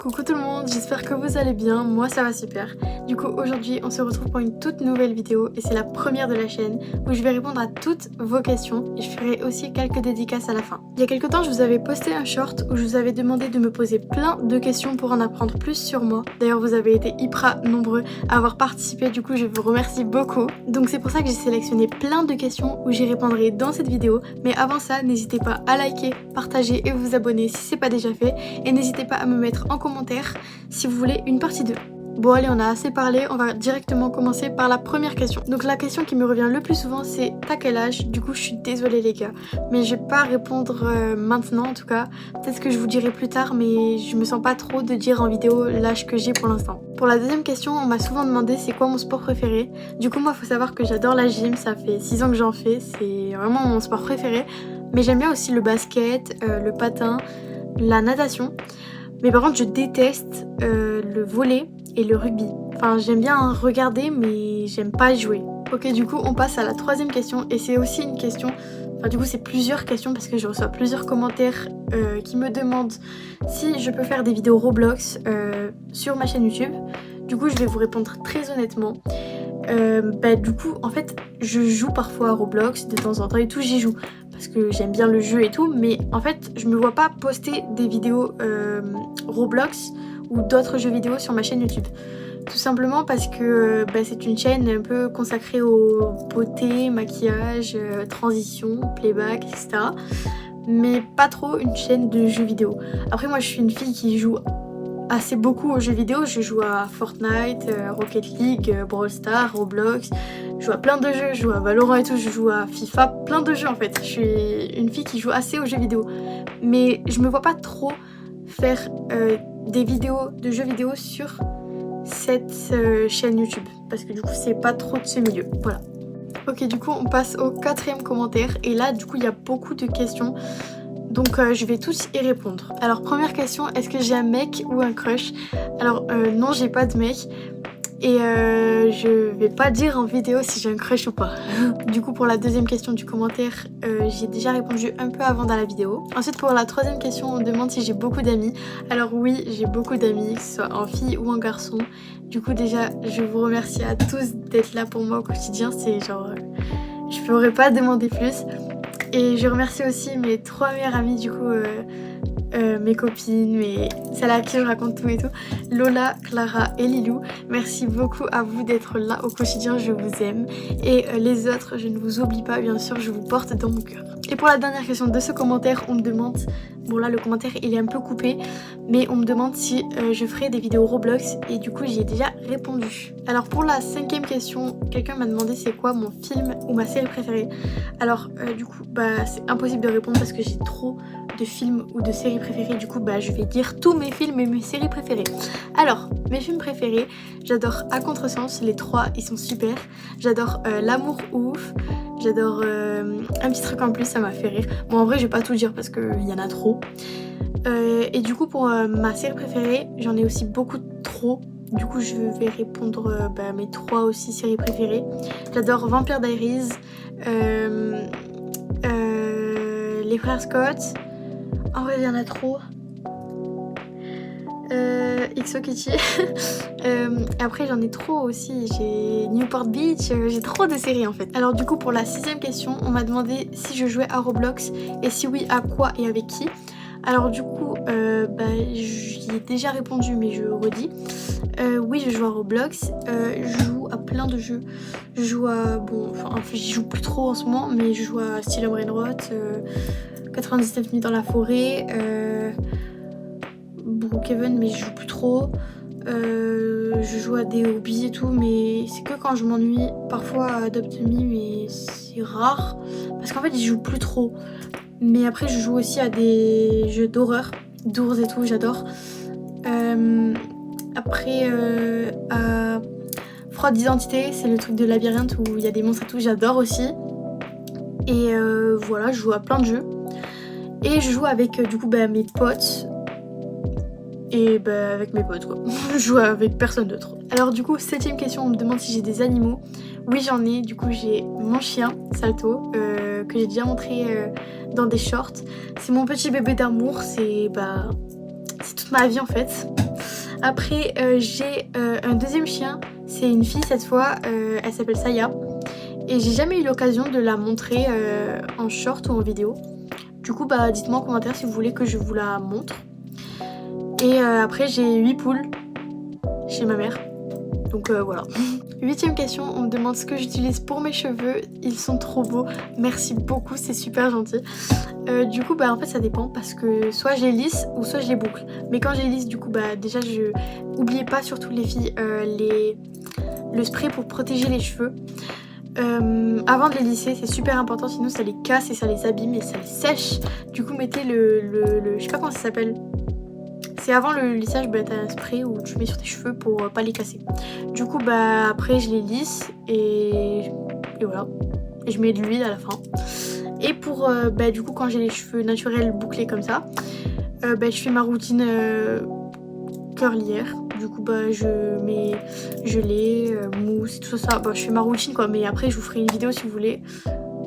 Coucou tout le monde, j'espère que vous allez bien, moi ça va super. Du coup aujourd'hui on se retrouve pour une toute nouvelle vidéo et c'est la première de la chaîne où je vais répondre à toutes vos questions et je ferai aussi quelques dédicaces à la fin. Il y a quelques temps je vous avais posté un short où je vous avais demandé de me poser plein de questions pour en apprendre plus sur moi. D'ailleurs vous avez été hyper nombreux à avoir participé, du coup je vous remercie beaucoup. Donc c'est pour ça que j'ai sélectionné plein de questions où j'y répondrai dans cette vidéo. Mais avant ça n'hésitez pas à liker, partager et vous abonner si c'est pas déjà fait. Et n'hésitez pas à me mettre en commentaire si vous voulez une partie 2. Bon allez, on a assez parlé, on va directement commencer par la première question. Donc la question qui me revient le plus souvent c'est t'as quel âge? Du coup je suis désolée les gars, mais je vais pas répondre maintenant en tout cas. Peut-être que je vous dirai plus tard, mais je me sens pas trop de dire en vidéo l'âge que j'ai pour l'instant. Pour la deuxième question, on m'a souvent demandé c'est quoi mon sport préféré. Du coup moi faut savoir que j'adore la gym, ça fait 6 ans que j'en fais, c'est vraiment mon sport préféré. Mais j'aime bien aussi le basket, le patin, la natation. Mais par contre je déteste le volley et le rugby. Enfin j'aime bien regarder mais j'aime pas jouer. Ok, du coup on passe à la troisième question et c'est aussi une question, enfin du coup c'est plusieurs questions parce que je reçois plusieurs commentaires qui me demandent si je peux faire des vidéos Roblox sur ma chaîne YouTube. Du coup je vais vous répondre très honnêtement. Du coup en fait je joue parfois à Roblox de temps en temps et tout, j'y joue parce que j'aime bien le jeu et tout, mais en fait je me vois pas poster des vidéos Roblox ou d'autres jeux vidéo sur ma chaîne YouTube. Tout simplement parce que c'est une chaîne un peu consacrée aux beauté, maquillage, transition, playback, etc. Mais pas trop une chaîne de jeux vidéo. Après moi je suis une fille qui joue assez beaucoup aux jeux vidéo, je joue à Fortnite, Rocket League, Brawl Stars, Roblox, je joue à plein de jeux, je joue à Valorant et tout, je joue à FIFA, plein de jeux en fait. Je suis une fille qui joue assez aux jeux vidéo, mais je me vois pas trop faire des vidéos de jeux vidéo sur cette chaîne YouTube, parce que du coup c'est pas trop de ce milieu, voilà. Ok, du coup on passe au quatrième commentaire, et là du coup il y a beaucoup de questions. Donc je vais tous y répondre. Alors première question, est-ce que j'ai un mec ou un crush? Alors non, j'ai pas de mec. Et je vais pas dire en vidéo si j'ai un crush ou pas. Du coup pour la deuxième question du commentaire, j'ai déjà répondu un peu avant dans la vidéo. Ensuite pour la troisième question, on me demande si j'ai beaucoup d'amis. Alors oui, j'ai beaucoup d'amis, que ce soit en fille ou en garçon. Du coup déjà, je vous remercie à tous d'être là pour moi au quotidien. C'est genre, je pourrais pas demander plus. Et je remercie aussi mes 3 meilleures amies, du coup, mes copines, celles à qui je raconte tout et tout, Lola, Clara et Lilou. Merci beaucoup à vous d'être là au quotidien, je vous aime. Et les autres, je ne vous oublie pas, bien sûr, je vous porte dans mon cœur. Et pour la dernière question de ce commentaire, on me demande, bon là le commentaire il est un peu coupé, mais on me demande si je ferai des vidéos Roblox et du coup j'y ai déjà répondu. Alors pour la cinquième question, quelqu'un m'a demandé c'est quoi mon film ou ma série préférée. Alors du coup c'est impossible de répondre parce que j'ai trop de films ou de séries préférées, du coup je vais dire tous mes films et mes séries préférées. Alors mes films préférés, j'adore À Contresens, les 3 ils sont super, j'adore L'amour ouf, j'adore Un petit truc en plus, ça m'a fait rire. Bon en vrai je vais pas tout dire parce qu'il y en a trop. Et du coup pour ma série préférée, j'en ai aussi beaucoup trop. Du coup je vais répondre mes 3 aussi séries préférées. J'adore Vampire Diaries, Les Frères Scott. En vrai il y en a trop. XO Kitty. Après j'en ai trop aussi, j'ai Newport Beach, j'ai trop de séries en fait. Alors du coup pour la 6ème question, on m'a demandé si je jouais à Roblox et si oui à quoi et avec qui. Alors du coup j'y ai déjà répondu mais je redis. Oui je joue à Roblox, je joue à plein de jeux. Je joue à, j'y joue plus trop en ce moment, mais je joue à Still Brainrot, 99 nuits dans la forêt, Brookhaven mais je joue plus trop. Je joue à des hobbies et tout, mais c'est que quand je m'ennuie. Parfois à Adopt Me, mais c'est rare parce qu'en fait j'y joue plus trop. Mais après je joue aussi à des jeux d'horreur, d'ours et tout, j'adore. Après à Fraude d'identité, c'est le truc de labyrinthe où il y a des monstres et tout, j'adore aussi. Et voilà, je joue à plein de jeux. Et je joue avec du coup mes potes. Et avec mes potes quoi. Je joue avec personne d'autre. Alors du coup 7ème question, on me demande si j'ai des animaux. Oui j'en ai, du coup j'ai mon chien Salto que j'ai déjà montré dans des shorts. C'est mon petit bébé d'amour, c'est toute ma vie en fait. Après j'ai un deuxième chien, c'est une fille cette fois, elle s'appelle Saya. Et j'ai jamais eu l'occasion de la montrer en short ou en vidéo. Du coup bah dites-moi en commentaire si vous voulez que je vous la montre. Et après j'ai 8 poules chez ma mère. Donc voilà. 8ème question, on me demande ce que j'utilise pour mes cheveux. Ils sont trop beaux. Merci beaucoup, c'est super gentil. Du coup bah en fait ça dépend parce que soit je les lisse ou soit je les boucle. Mais quand je les lisse du coup bah déjà oubliez pas surtout les filles le spray pour protéger les cheveux. Avant de les lisser c'est super important, sinon ça les casse et ça les abîme et ça les sèche. Du coup mettez le je sais pas comment ça s'appelle. C'est avant le lissage, bah t'as un spray où tu mets sur tes cheveux pour pas les casser. Du coup bah après je les lisse et voilà. Et je mets de l'huile à la fin. Et pour bah du coup quand j'ai les cheveux naturels bouclés comme ça, bah je fais ma routine curlière. Du coup bah je mets gelée, mousse, tout ça. Bah je fais ma routine quoi, mais après je vous ferai une vidéo si vous voulez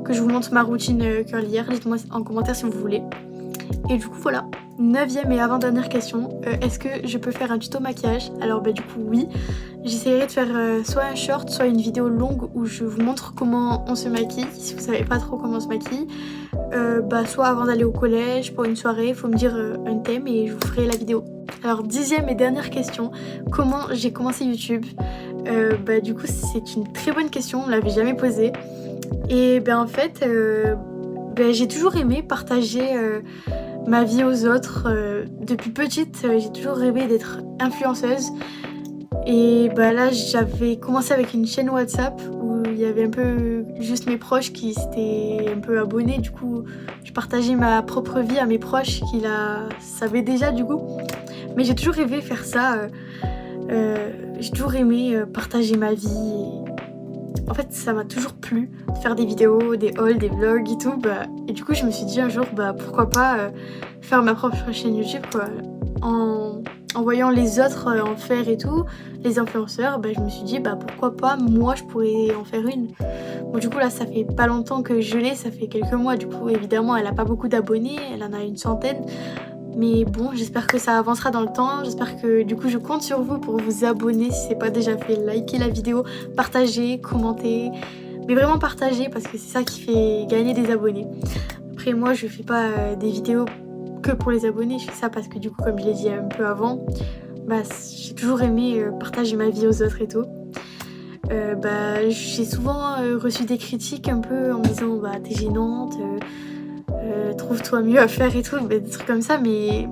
que je vous montre ma routine curlière. Dites-moi en commentaire si vous voulez. Et du coup voilà. 9ème et avant-dernière question, est-ce que je peux faire un tuto maquillage? Alors bah du coup oui, j'essaierai de faire soit un short, soit une vidéo longue où je vous montre comment on se maquille, si vous savez pas trop comment on se maquille. Bah soit avant d'aller au collège, pour une soirée, il faut me dire un thème et je vous ferai la vidéo. Alors 10ème et dernière question, comment j'ai commencé YouTube? Bah du coup c'est une très bonne question, on me l'avait jamais posée. Et ben en fait, j'ai toujours aimé partager ma vie aux autres. Depuis petite, j'ai toujours rêvé d'être influenceuse. Et bah là, j'avais commencé avec une chaîne WhatsApp où il y avait un peu juste mes proches qui s'étaient un peu abonnés. Du coup, je partageais ma propre vie à mes proches qui la savaient déjà du coup. Mais j'ai toujours rêvé faire ça. J'ai toujours aimé partager ma vie. En fait, ça m'a toujours plu de faire des vidéos, des hauls, des vlogs et tout. Et du coup, je me suis dit un jour, pourquoi pas faire ma propre chaîne YouTube, quoi. En voyant les autres en faire et tout, les influenceurs, je me suis dit, pourquoi pas, moi, je pourrais en faire une. Bon, du coup, là, ça fait pas longtemps que je l'ai, ça fait quelques mois. Du coup, évidemment, elle a pas beaucoup d'abonnés, elle en a une centaine. Mais bon, j'espère que ça avancera dans le temps, j'espère que du coup je compte sur vous pour vous abonner si c'est pas déjà fait, liker la vidéo, partager, commenter, mais vraiment partager parce que c'est ça qui fait gagner des abonnés. Après moi je fais pas des vidéos que pour les abonnés, je fais ça parce que du coup comme je l'ai dit un peu avant, j'ai toujours aimé partager ma vie aux autres et tout. J'ai souvent reçu des critiques un peu en me disant t'es gênante, trouve-toi mieux à faire et tout, des trucs comme ça, mais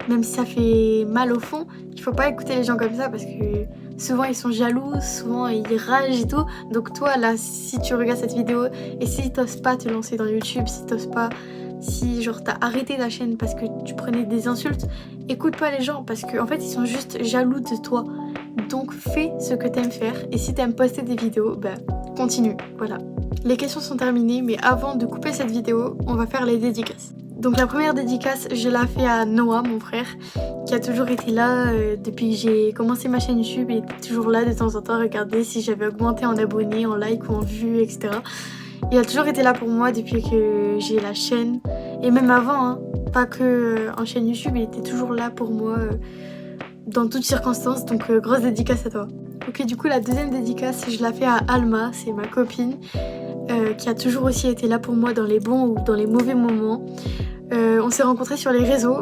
même si ça fait mal au fond, il faut pas écouter les gens comme ça parce que souvent ils sont jaloux, souvent ils ragent et tout. Donc toi là, si tu regardes cette vidéo et si t'oses pas te lancer dans YouTube, si t'oses pas, si genre t'as arrêté ta chaîne parce que tu prenais des insultes, écoute pas les gens parce que en fait ils sont juste jaloux de toi. Donc fais ce que t'aimes faire et si t'aimes poster des vidéos, continue, voilà. Les questions sont terminées, mais avant de couper cette vidéo, on va faire les dédicaces. Donc la première dédicace, je la fais à Noah, mon frère, qui a toujours été là depuis que j'ai commencé ma chaîne YouTube. Il était toujours là de temps en temps à regarder si j'avais augmenté en abonnés, en likes ou en vues, etc. Il a toujours été là pour moi depuis que j'ai la chaîne. Et même avant, hein, pas que en chaîne YouTube, il était toujours là pour moi dans toutes circonstances. Donc grosse dédicace à toi. Ok, du coup la deuxième dédicace, je la fais à Alma, c'est ma copine. Qui a toujours aussi été là pour moi dans les bons ou dans les mauvais moments. On s'est rencontrés sur les réseaux,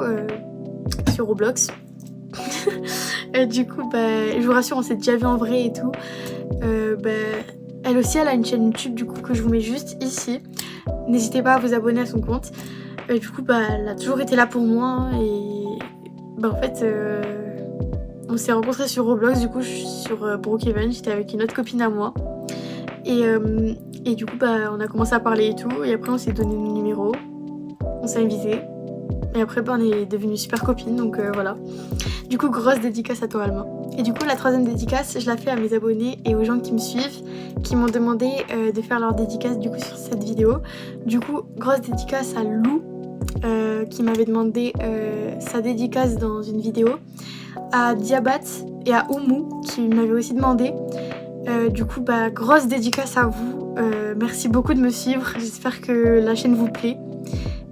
sur Roblox. Du coup, je vous rassure, on s'est déjà vu en vrai et tout. Elle aussi, elle a une chaîne YouTube du coup que je vous mets juste ici. N'hésitez pas à vous abonner à son compte. Du coup, elle a toujours été là pour moi et en fait, on s'est rencontrés sur Roblox. Du coup, sur Brookhaven, j'étais avec une autre copine à moi. Et du coup on a commencé à parler et tout et après on s'est donné nos numéros, on s'est invités et après on est devenues super copines donc voilà. Du coup grosse dédicace à toi Alma. Et du coup la troisième dédicace je la fais à mes abonnés et aux gens qui me suivent qui m'ont demandé de faire leur dédicace du coup sur cette vidéo. Du coup grosse dédicace à Lou qui m'avait demandé sa dédicace dans une vidéo, à Diabat et à Oumu qui m'avaient aussi demandé. Du coup grosse dédicace à vous, merci beaucoup de me suivre, j'espère que la chaîne vous plaît.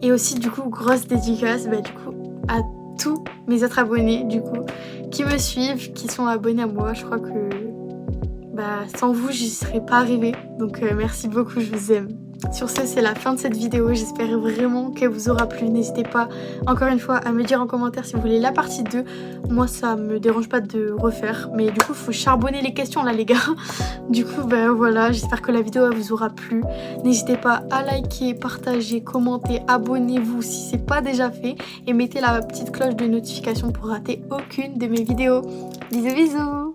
Et aussi du coup grosse dédicace du coup à tous mes autres abonnés du coup qui me suivent, qui sont abonnés à moi. Je crois que sans vous, j'y serais pas arrivée. Donc merci beaucoup, je vous aime. Sur ce, c'est la fin de cette vidéo. J'espère vraiment qu'elle vous aura plu. N'hésitez pas, encore une fois, à me dire en commentaire si vous voulez la partie 2. Moi, ça me dérange pas de refaire. Mais du coup, il faut charbonner les questions là, les gars. Du coup, voilà, j'espère que la vidéo elle vous aura plu. N'hésitez pas à liker, partager, commenter, abonnez-vous si c'est pas déjà fait. Et mettez la petite cloche de notification pour rater aucune de mes vidéos. Bisous, bisous!